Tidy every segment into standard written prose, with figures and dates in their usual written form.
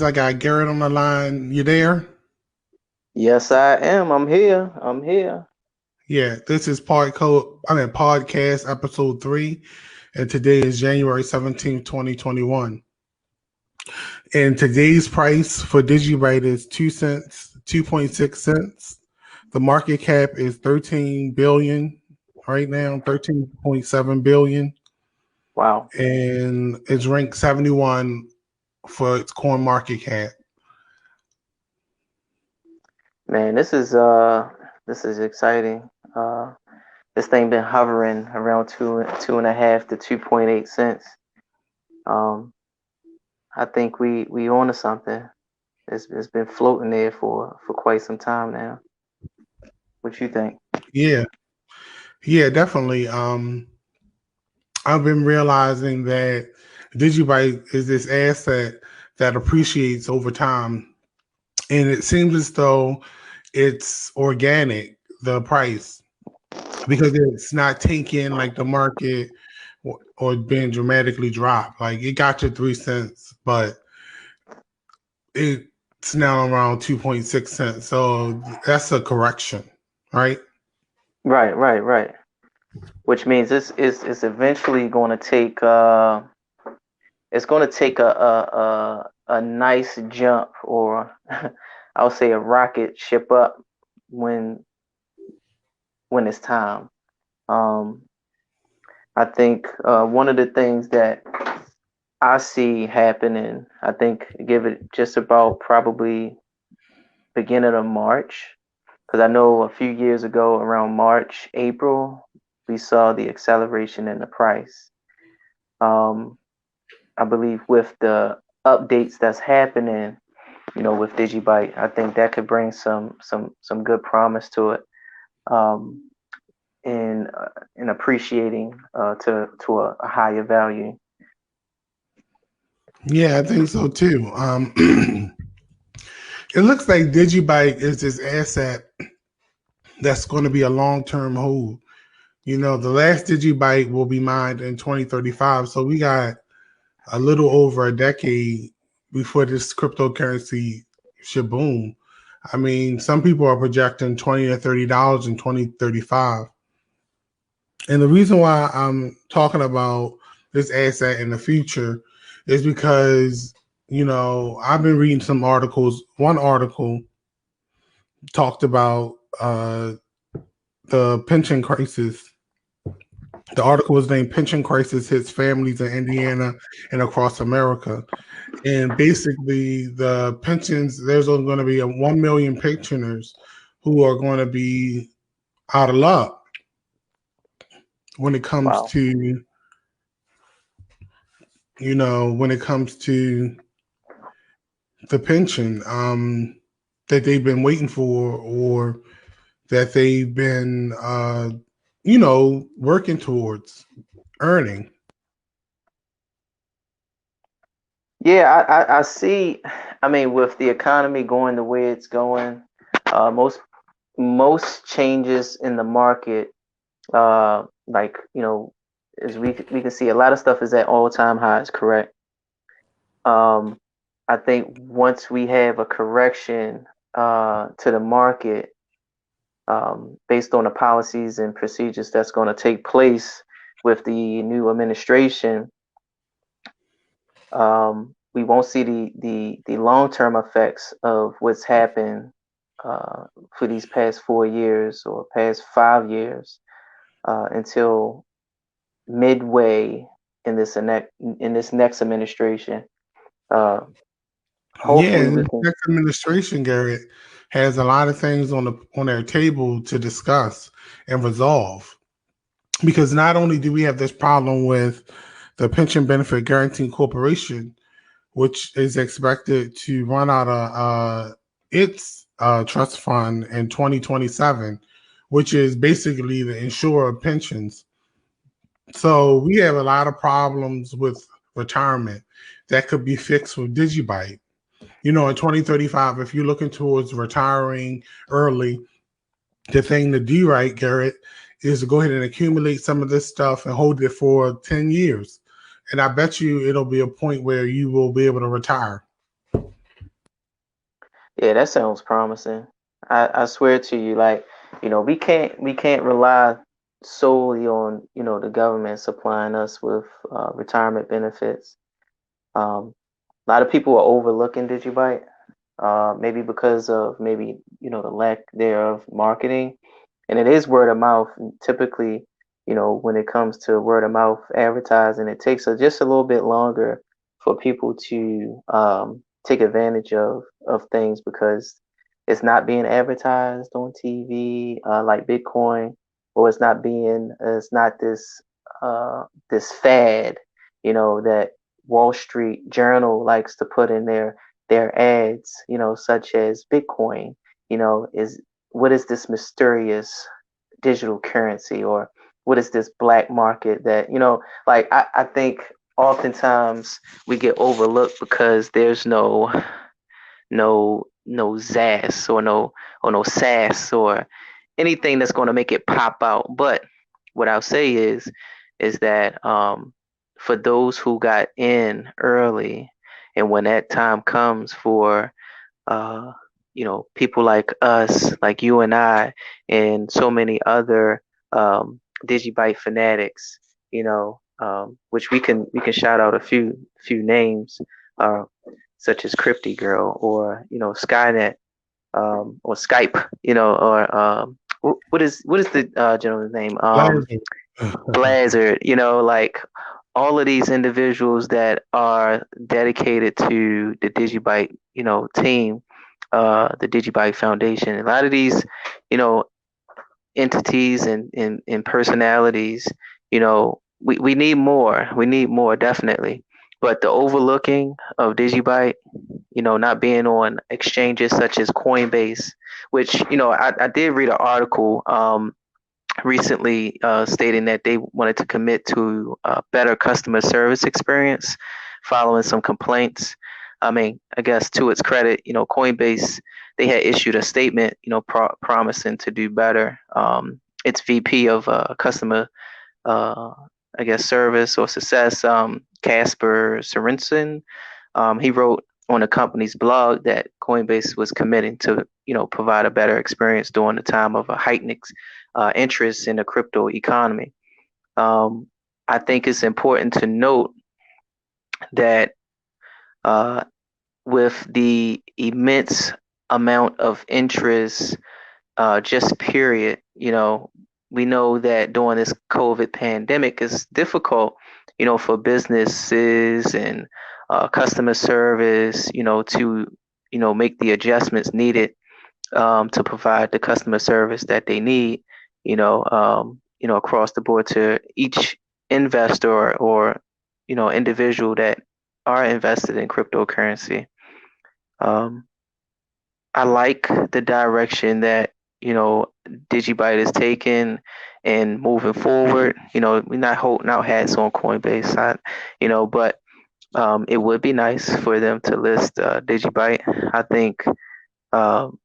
I got Garrett on the line. You there? Yes, I am. I'm here. I'm here. Yeah, this is podcast episode 3, and today is January 17th, 2021. And today's price for DigiByte is 2 cents, 2.6 cents. The market cap is 13 billion right now, 13.7 billion, Wow, and it's ranked 71 for its coin market cap. man, this is exciting. Uh, this thing been hovering around two and a half to 2.8 cents. Um, I think we onto something. It's been floating there for quite some time now. What you think? Yeah, yeah, definitely. I've been realizing that DigiByte is this asset that appreciates over time, and it seems as though it's organic, the price, because it's not taking like the market or being dramatically dropped. Like it got to 3 cents, but it's now around 2.6 cents. So that's a correction, right? Right. Which means this is eventually going to take it's going to take a nice jump, or I'll say a rocket ship up when it's time. Um, I think one of the things that I see happening, I think give it just about probably beginning of March, because I know a few years ago around March, April, we saw the acceleration in the price. Um, I believe with the updates that's happening, with DigiByte, I think that could bring some good promise to it. Um, in appreciating to a higher value. Yeah, I think so too. It looks like DigiByte is this asset that's going to be a long term hold. The last DigiByte will be mined in 2035. So we got a little over a decade before this cryptocurrency should boom. I mean, some people are projecting $20 to $30 in 2035. And the reason why I'm talking about this asset in the future is because, I've been reading some articles. One article talked about the pension crisis. The article was named Pension Crisis Hits Families in Indiana and Across America. And basically, the pensions, there's only going to be 1 million pensioners who are going to be out of luck when it comes Wow. to, when it comes to the pension that they've been waiting for or that they've been, working towards earning. Yeah, I see. I mean, with the economy going the way it's going, most changes in the market, like as we can see, a lot of stuff is at all time highs. Correct. Um, I think once we have a correction to the market, based on the policies and procedures that's going to take place with the new administration, we won't see the long term effects of what's happened uh, for these past 4 years or past 5 years until midway in this next administration. Uh, Yeah, Hopefully, and we the can. next administration, Garrett, has a lot of things on their table to discuss and resolve. Because not only do we have this problem with the Pension Benefit Guaranty Corporation, which is expected to run out of its trust fund in 2027, which is basically the insurer of pensions. So we have a lot of problems with retirement that could be fixed with DigiByte. In 2035, if you're looking towards retiring early, the thing to do, right, Garrett, is to go ahead and accumulate some of this stuff and hold it for 10 years. And I bet you it'll be a point where you will be able to retire. Yeah, that sounds promising. I swear to you, like, we can't rely solely on, the government supplying us with retirement benefits. A lot of people are overlooking DigiByte, maybe because of maybe, the lack thereof marketing. And it is word of mouth. Typically, when it comes to word of mouth advertising, it takes just a little bit longer for people to take advantage of things because it's not being advertised on TV like Bitcoin, or it's not this fad, that Wall Street Journal likes to put in their ads, such as Bitcoin, is what is this mysterious digital currency, or what is this black market that, like I think oftentimes we get overlooked because there's no zas, or no sass, or anything that's going to make it pop out. But what I'll say is that for those who got in early, and when that time comes for uh, people like us, like you and I, and so many other DigiByte fanatics, which we can shout out a few names, uh, such as Crypty Girl, or Skynet, or Skype, or what is the gentleman's name? Lazarus. Blizzard, like all of these individuals that are dedicated to the DigiByte, team, the DigiByte Foundation. A lot of these, you know, entities and personalities, we need more. We need more, definitely. But the overlooking of DigiByte, not being on exchanges such as Coinbase, which, I did read an article recently stating that they wanted to commit to a better customer service experience following some complaints. I mean, I guess to its credit, Coinbase, they had issued a statement, promising to do better. Its VP of customer, uh, I guess, service or success, Casper Sorensen, he wrote on the company's blog that Coinbase was committing to, provide a better experience during the time of a heightened interest in the crypto economy. Um, I think it's important to note that uh, with the immense amount of interest, just period, we know that during this COVID pandemic, it's difficult, for businesses and customer service, to, make the adjustments needed to provide the customer service that they need, across the board to each investor or, individual that are invested in cryptocurrency. Um, I like the direction that, DigiByte is taking and moving forward. We're not holding out hats on Coinbase, but it would be nice for them to list DigiByte. I think um,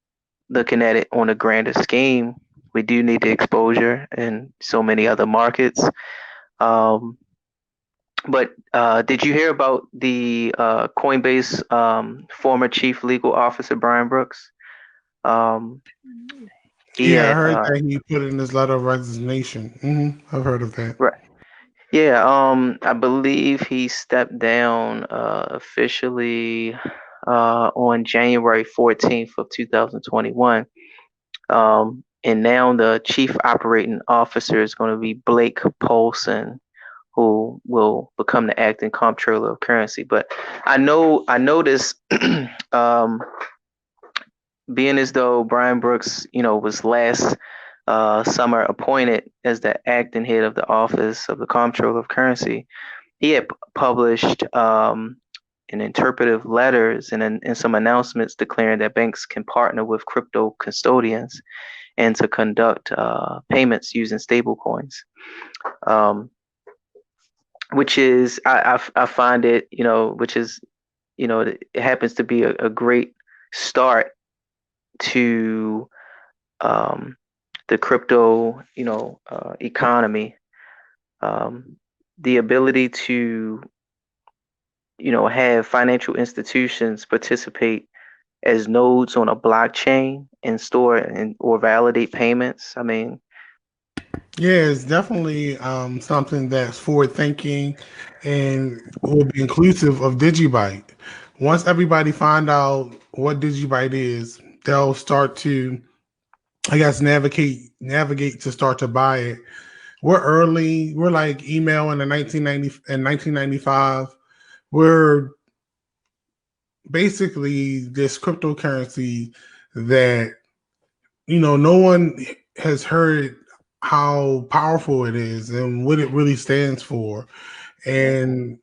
looking at it on a grander scheme, we do need the exposure in so many other markets. Um, but did you hear about the Coinbase former chief legal officer Brian Brooks? Um, he Yeah, I had heard that he put in his letter of resignation. I've heard of that. right. Yeah, I believe he stepped down officially on January 14th of 2021. And now the chief operating officer is going to be Blake Paulson, who will become the acting comptroller of currency. But I noticed, um, being as though Brian Brooks, was last summer appointed as the acting head of the office of the comptroller of currency, he had published an interpretive letters and some announcements declaring that banks can partner with crypto custodians and to conduct payments using stablecoins, um, which is I find it, which is, it happens to be a great start to um, the crypto, economy. Um, the ability to, have financial institutions participate as nodes on a blockchain and store and or validate payments. I mean, Yeah, it's definitely something that's forward thinking and will be inclusive of DigiByte. Once everybody find out what DigiByte is, they'll start to, I guess, navigate to start to buy it. We're early. We're like email in the 1995. We're basically this cryptocurrency that no one has heard how powerful it is and what it really stands for. yeah, And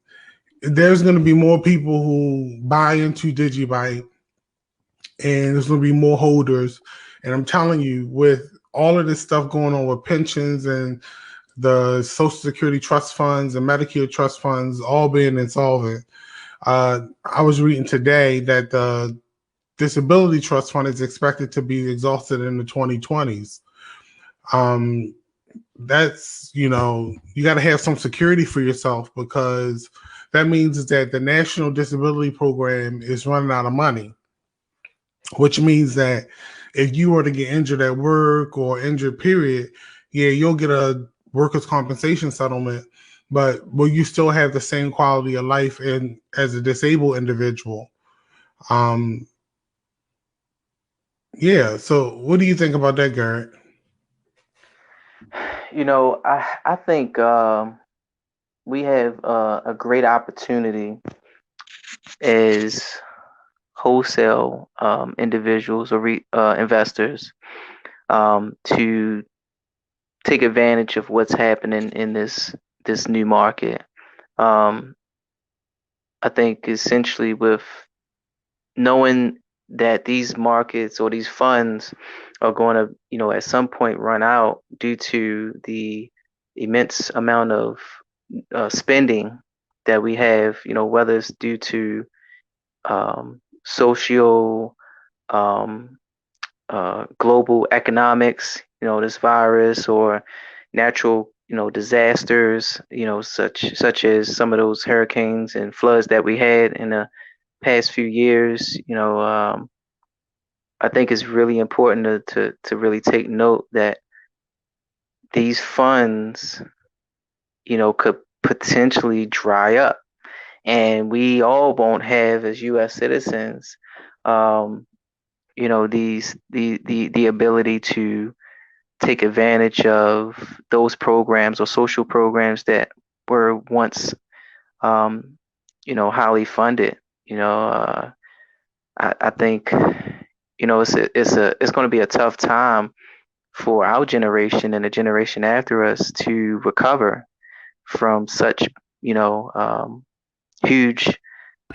there's going to be more people who buy into DigiByte, and there's going to be more holders. And I'm telling you, with all of this stuff going on with pensions and the Social Security trust funds and Medicare trust funds all being insolvent, I was reading today that the disability trust fund is expected to be exhausted in the 2020s. Um, that's you got to have some security for yourself, because that means that the National Disability Program is running out of money, which means that if you were to get injured at work or injured period, yeah, you'll get a workers' compensation settlement, but will you still have the same quality of life in as a disabled individual? um yeah, so what do you think about that, Garrett? I think we have a great opportunity as wholesale individuals or investors to take advantage of what's happening in this new market. Um, I think essentially with knowing that these markets or these funds are going to, at some point run out due to the immense amount of spending that we have, whether it's due to social, um, global economics, this virus or natural, disasters, such as some of those hurricanes and floods that we had in the past few years. I think it's really important to really take note that these funds, could potentially dry up, and we all won't have as U.S. citizens, um, the ability to take advantage of those programs or social programs that were once, um, highly funded. I think it's going to be a tough time for our generation and the generation after us to recover from such huge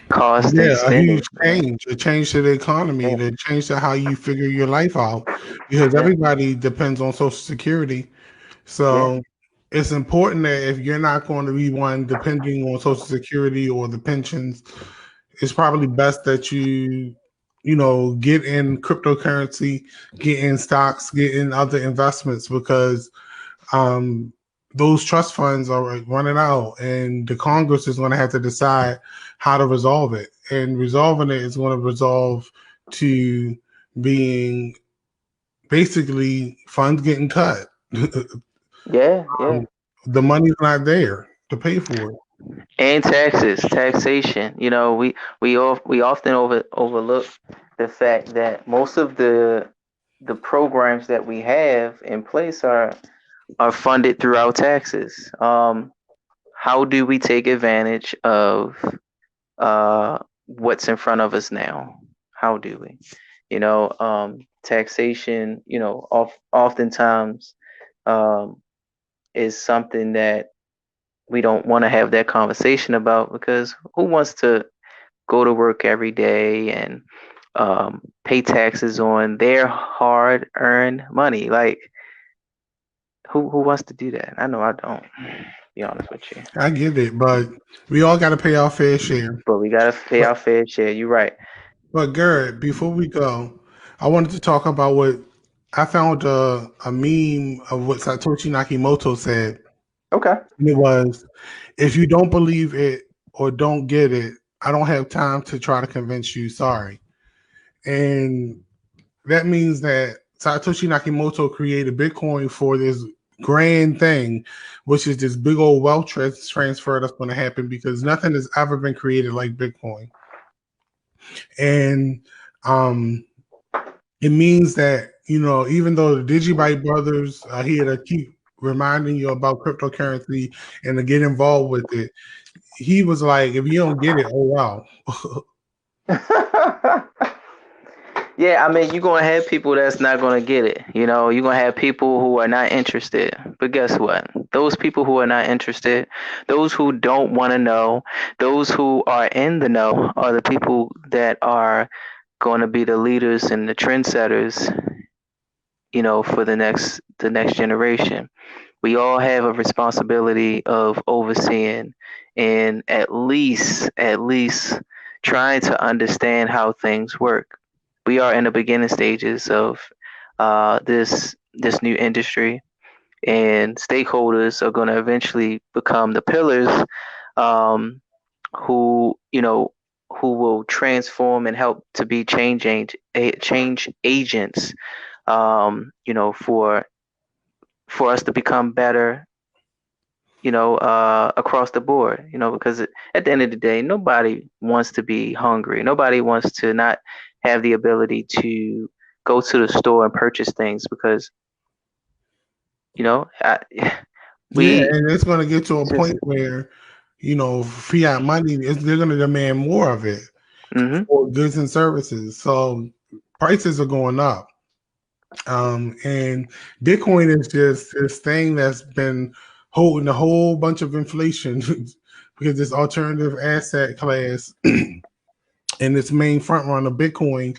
cost and Yeah, a huge spending. Yeah, change, a change to the economy, yeah, the change to how you figure your life out, because yeah, everybody depends on Social Security. yeah, So it's important that if you're not going to be one depending on Social Security or the pensions, it's probably best that you get in cryptocurrency, get in stocks, get in other investments, because um, those trust funds are running out, and the Congress is going to have to decide how to resolve it. And resolving it is going to resolve to being basically funds getting cut. yeah, yeah. The money's not there to pay for it. And taxation. We often overlook the fact that most of the programs that we have in place are funded through our taxes. How do we take advantage of what's in front of us now? How do we? Taxation, oftentimes um, is something that we don't want to have that conversation about, because who wants to go to work every day and pay taxes on their hard earned money? Like, who wants to do that? I know I don't, to be honest with you. I get it, but we all got to pay our fair share. But we gotta pay But our fair share. You're right. but Garrett, before we go, I wanted to talk about what I found a meme of what Satoshi Nakamoto said. Okay. And it was, if you don't believe it or don't get it, I don't have time to try to convince you. Sorry. And that means that Satoshi Nakamoto created Bitcoin for this grand thing, which is this big old wealth transfer that's going to happen because nothing has ever been created like Bitcoin. And it means that, even though the DigiByte brothers are here to keep reminding you about cryptocurrency and to get involved with it, he was like, if you don't get it, oh wow. Yeah, I mean, you're gonna have people that's not gonna get it. You're gonna have people who are not interested. But guess what? Those people who are not interested, those who don't want to know, those who are in the know, are the people that are going to be the leaders and the trendsetters. For the next generation. We all have a responsibility of overseeing and at least trying to understand how things work. We are in the beginning stages of this new industry, and stakeholders are going to eventually become the pillars, um, who will transform and help to be change agents, for us to become better, across the board, because at the end of the day, nobody wants to be hungry. Nobody wants to not have the ability to go to the store and purchase things because, I, Yeah, we and it's going to get to a just, point where, fiat money, they're going to demand more of it hmm for goods and services. So prices are going up. And Bitcoin is just this thing that's been holding a whole bunch of inflation because this alternative asset class and its main front runner, Bitcoin,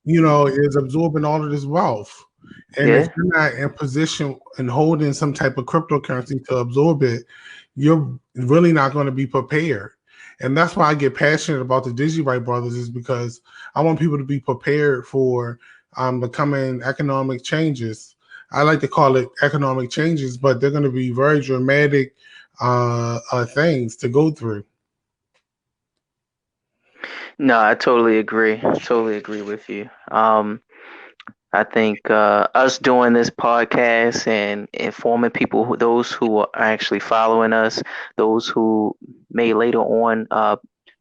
is absorbing all of this wealth. And if yeah. you're not in position and holding some type of cryptocurrency to absorb it, you're really not going to be prepared. And that's why I get passionate about the DigiByte brothers, is because I want people to be prepared for the coming economic changes. I like to call it economic changes, but they're going to be very dramatic things to go through. No, I totally agree. Totally agree with you. I think us doing this podcast and informing people, those who are actually following us, those who may later on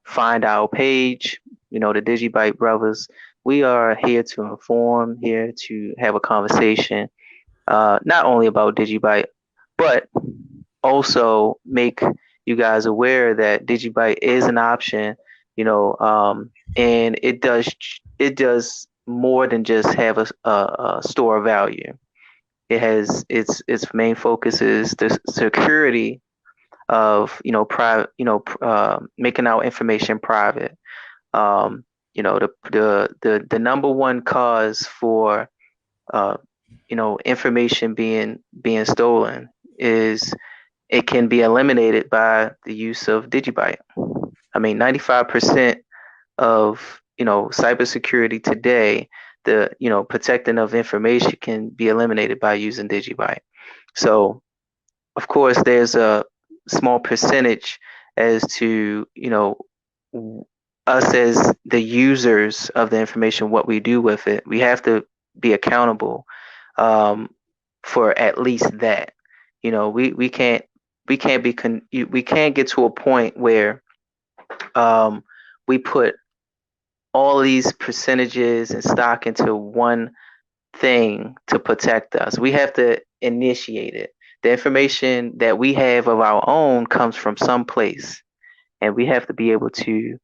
find our page, the DigiByte Brothers, we are here to inform, here to have a conversation, not only about DigiByte, but also make you guys aware that DigiByte is an option, and it does more than just have a store of value. It has its main focus is the security of private, making our information private. The number one cause for information being stolen is it can be eliminated by the use of DigiByte. I mean, 95% of cybersecurity today, the protecting of information can be eliminated by using DigiByte. So, of course, there's a small percentage as to us as the users of the information, what we do with it. We have to be accountable, for at least that. We can't get to a point where we put all these percentages and stock into one thing to protect us. We have to initiate it. The information that we have of our own comes from some place, and we have to be able to,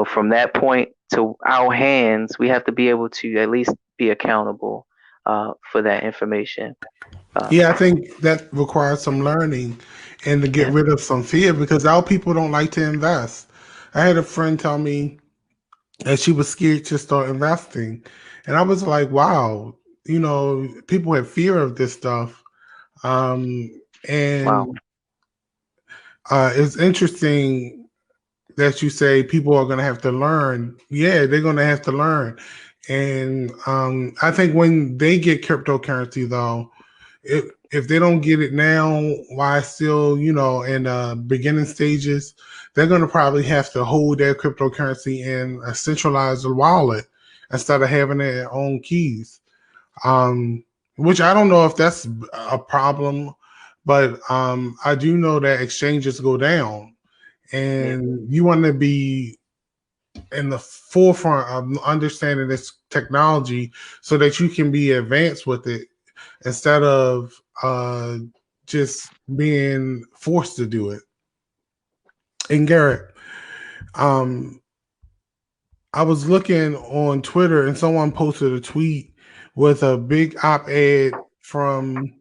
from that point to our hands, we have to be able to at least be accountable for that information. Yeah, I think that requires some learning and to get Yeah. rid of some fear because our people don't like to invest. I had a friend tell me that she was scared to start investing. And I was like, wow, people have fear of this stuff. Um, Wow. and it's interesting that you say people are going to have to learn. Yeah, they're going to have to learn. And I think when they get cryptocurrency, though, if they don't get it now, why still, in beginning stages, they're going to probably have to hold their cryptocurrency in a centralized wallet instead of having their own keys. Um, which I don't know if that's a problem, but I do know that exchanges go down, Yeah. and you want to be in the forefront of understanding this technology so that you can be advanced with it instead of just being forced to do it. And Garrett, um, I was looking on Twitter and someone posted a tweet with a big op-ed from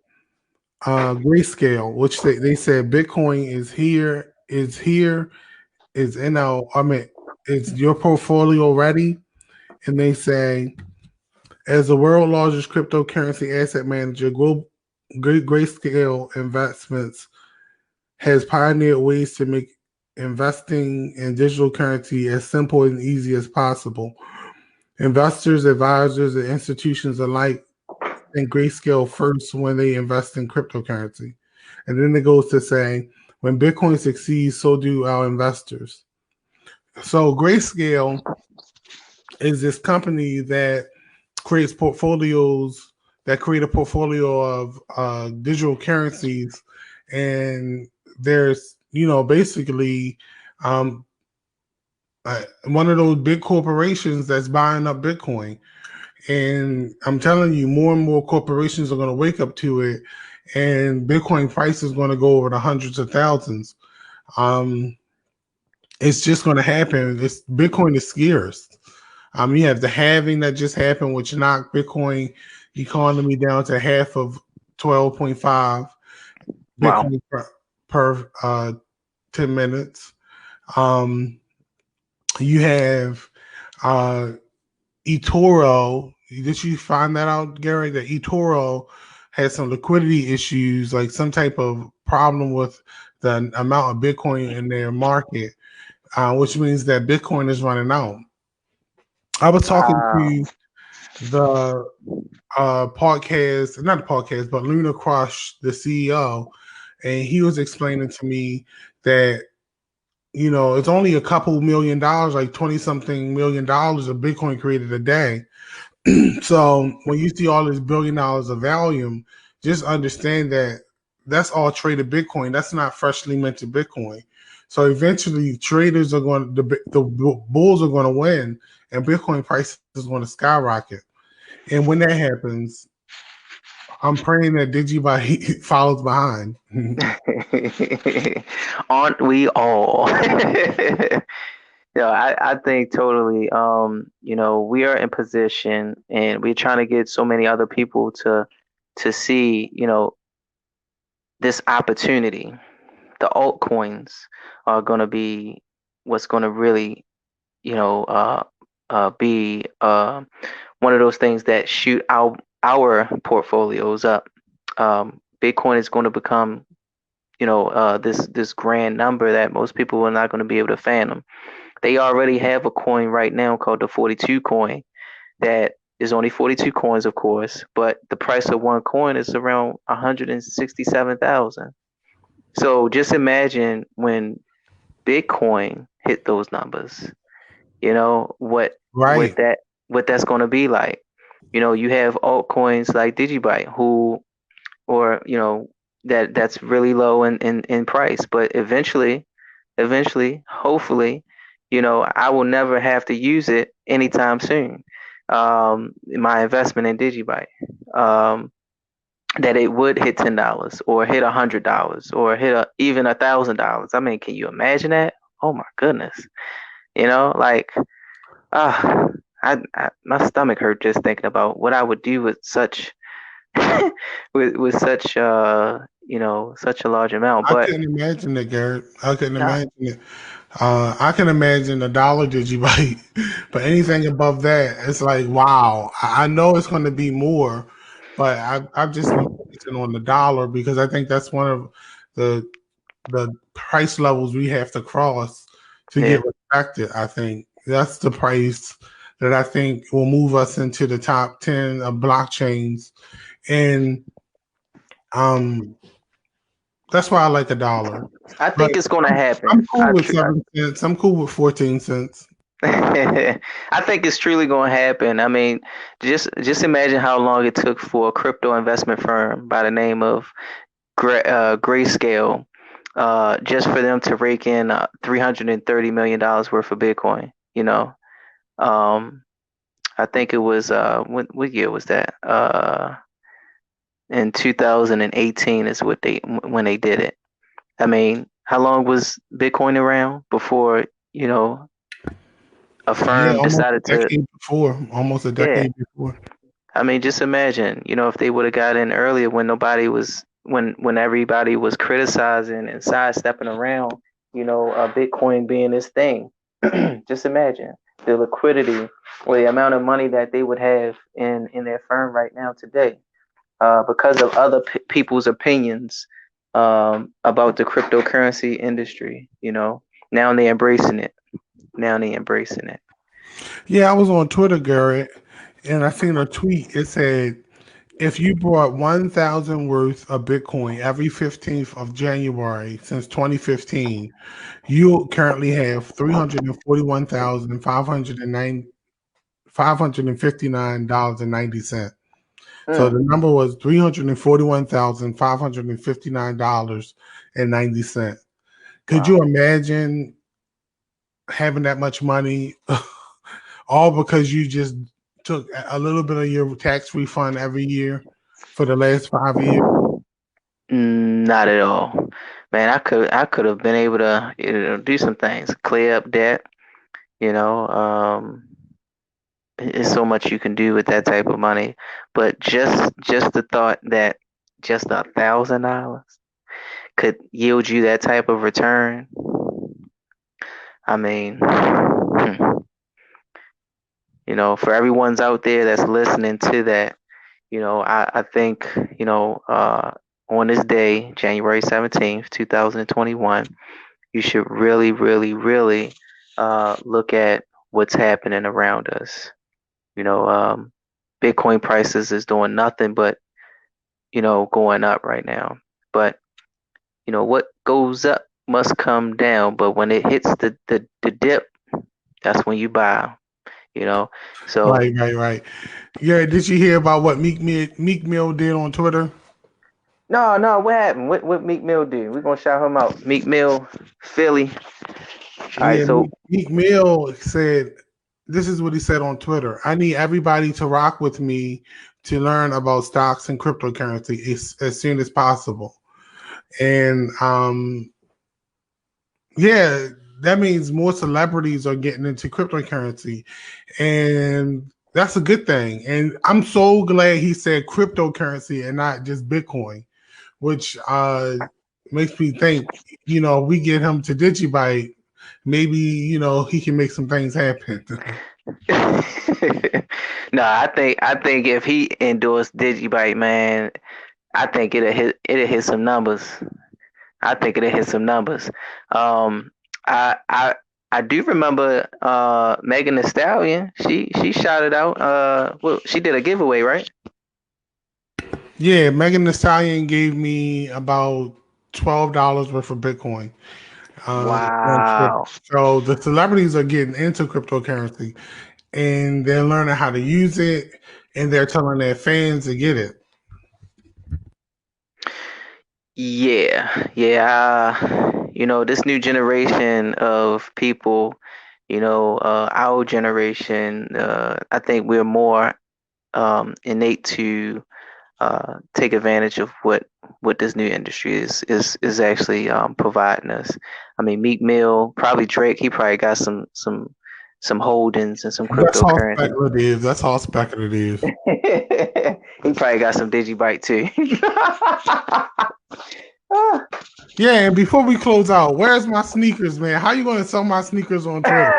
Grayscale, which they said Bitcoin is in our, I mean, is your portfolio ready? And they say, as the world's largest cryptocurrency asset manager, Grayscale Investments has pioneered ways to make investing in digital currency as simple and easy as possible. Investors, advisors, and institutions alike think Grayscale first when they invest in cryptocurrency. And then it goes to say, when Bitcoin succeeds, so do our investors. So Grayscale is this company that creates portfolios that create a portfolio of digital currencies, and there's basically um, one of those big corporations that's buying up Bitcoin. And I'm telling you, more and more corporations are going to wake up to it, and Bitcoin price is going to go over the hundreds of thousands. Um, it's just going to happen. Bitcoin is scarce. You have the halving that just happened, which knocked Bitcoin economy down to half of 12.5 Wow. Bitcoin per 10 minutes. Um, you have uh, eToro. Did you find that out, Gary? That eToro had some liquidity issues, like some type of problem with the amount of Bitcoin in their market, which means that Bitcoin is running out. I was talking Wow. to the podcast, not the podcast, but Luna Crush, the CEO, and he was explaining to me that it's only a couple $1,000,000, like 20 something $1,000,000 of Bitcoin created a day. So when you see all this $1 billion of volume, just understand that that's all traded Bitcoin. That's not freshly minted Bitcoin. So eventually, traders are going the bulls are going to win, and Bitcoin price is going to skyrocket. And when that happens, I'm praying that DigiByte follows behind. Aren't we all? I think totally. We are in position and we're trying to get so many other people to see, this opportunity. The altcoins are gonna be what's gonna really, be one of those things that shoot our portfolios up. Bitcoin is going to become, this grand number that most people are not going to be able to fathom. They already have a coin right now called the 42 coin that is only 42 coins, of course, but the price of one coin is around 167,000. So just imagine when Bitcoin hit those numbers, what what Right, that what that's going to be like. You have altcoins like DigiByte who or that's really low in price, but eventually, hopefully, I will never have to use it anytime soon. My investment in DigiByte, that it would hit $10 or hit $100 or hit even $1,000. I mean, can you imagine that? Oh my goodness. Like, ah, my stomach hurt just thinking about what I would do with such with such such a large amount. I But couldn't imagine it, Garrett. I couldn't uh, imagine it. I can imagine a dollar DigiByte, but anything above that, it's like wow. I know it's going to be more, but I've just been focusing on the dollar because I think that's one of the the price levels we have to cross to yeah, get respected. I think that's the price that I think will move us into the top 10 of blockchains, and um, that's why I like a dollar. I But think it's going to I'm, happen. I'm cool with 7 cents. I'm cool with 14 cents. I think it's truly going to happen. I mean, just imagine how long it took for a crypto investment firm by the name of Grayscale, just for them to rake in $330 million worth of Bitcoin. Um, I think it was what year was that? In 2018 is what they when they did it. I mean, how long was Bitcoin around before you know a Yeah, firm almost a decided to? decade before. Almost a Yeah, decade before. I mean, just imagine, if they would have got in earlier when nobody was when everybody was criticizing and sidestepping around, Bitcoin being this thing. Just imagine the liquidity or the amount of money that they would have in their firm right now today, because of other people's opinions about the cryptocurrency industry. Now they're embracing it. Now they're embracing it. Yeah, I was on Twitter, Garrett, and I seen a tweet. It said, if you bought 1,000 worth of Bitcoin every 15th of January since 2015, you currently have 341,509 $559.90. So Mm, the number was $341,559.90. Could you wow. imagine having that much money, all because you just took a little bit of your tax refund every year for the last 5 years? Not at all, man. I could have been able to do some things, clear up debt. You know, it's so much you can do with that type of money. But just the thought that just $1,000 could yield you that type of return. I mean, for everyone's out there that's listening to that, I think, on this day, January 17th, 2021, you should really, really, really look at what's happening around us. Bitcoin prices is doing nothing but, going up right now. But, what goes up must come down. But when it hits the dip, that's when you buy, you know. So, Right, right, right. Yeah, did you hear about what Meek Mill did on Twitter? no, no, what happened? What Meek Mill do? We're gonna shout him out. Meek Mill, Philly. All right, Yeah, so Meek Mill said, this is what he said on Twitter. I need everybody to rock with me to learn about stocks and cryptocurrency as soon as possible. And yeah, that means more celebrities are getting into cryptocurrency. And that's a good thing. And I'm so glad he said cryptocurrency and not just Bitcoin, which makes me think, we get him to DigiByte, maybe, he can make some things happen. no, I think if he endorsed DigiByte, man, I think it'll hit some numbers. I think it'll hit some numbers. Um, I I I do remember Megan Thee Stallion. She shouted out. Well, she did a giveaway, right? Yeah, Megan Thee Stallion gave me about $12 worth of Bitcoin on Twitter. Wow. So the celebrities are getting into cryptocurrency and they're learning how to use it and they're telling their fans to get it. Yeah, yeah. This new generation of people, our generation, I think we're more innate to take advantage of what this new industry is actually providing us. I mean, Meek Mill, probably Drake. He probably got some holdings and some That's all cryptocurrency. speculative. That's all speculative. He probably got some DigiByte too. Yeah, and before we close out, where's my sneakers, man? How you going to sell my sneakers on Twitter?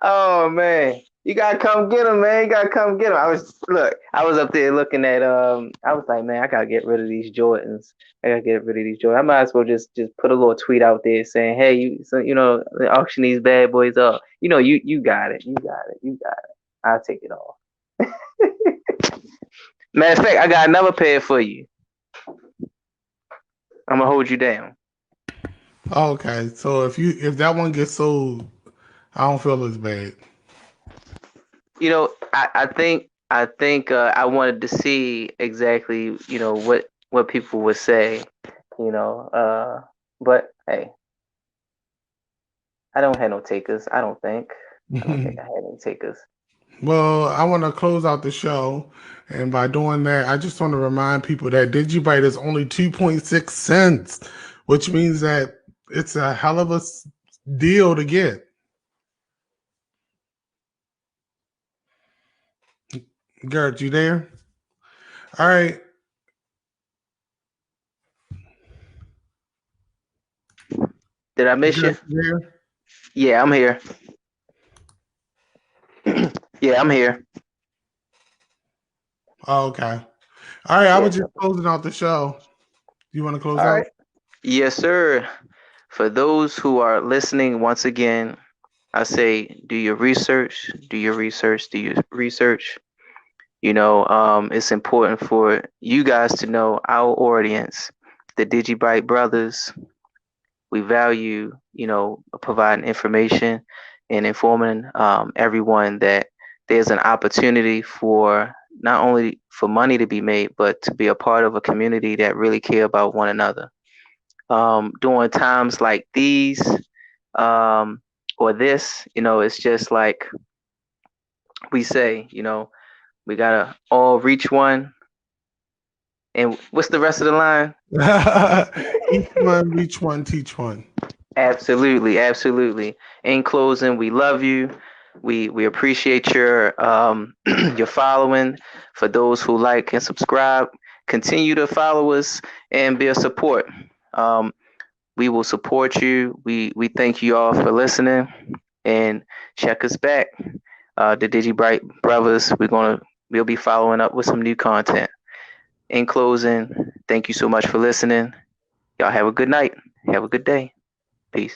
Oh man, you gotta come get him, man. You gotta come get him. I was up there looking at I was like, man, I gotta get rid of these Jordans. I gotta get rid of these Jordans. I might as well just put a little tweet out there saying, hey, auction these bad boys up. You got it, you got it. I'll take it all. Matter of fact, I got another pair for you. I'm gonna hold you down. Okay, so if that one gets sold, I don't feel as bad. I think I wanted to see exactly what people would say. You know, but hey, I don't have no takers. I don't think. I don't think I had any takers. Well, I want to close out the show, and by doing that, I just want to remind people that DigiByte is only 2.6 cents, which means that it's a hell of a deal to get. Garrett, you there? All right, Did I miss you? Garrett, you there? Yeah, I'm here. Yeah, I'm here. Oh, okay. All right, I Yeah. was just closing out the show. You want to close All out? right. Yes, sir. For those who are listening, once again, I say do your research, do your research, do your research. It's important for you guys to know our audience, the DigiByte brothers. We value, providing information and informing everyone that there's an opportunity for not only for money to be made, but to be a part of a community that really care about one another. During times like these, um, or this, it's just like we say, we gotta all reach one. And what's the rest of the line? Each one, reach one, teach one. Absolutely, absolutely. In closing, we love you. We appreciate your your following. For those who like and subscribe, continue to follow us and be a support. Um, we will support you. We thank you all for listening and check us back. The DigiByte brothers. We'll be following up with some new content. In closing, thank you so much for listening. Y'all have a good night. Have a good day. Peace.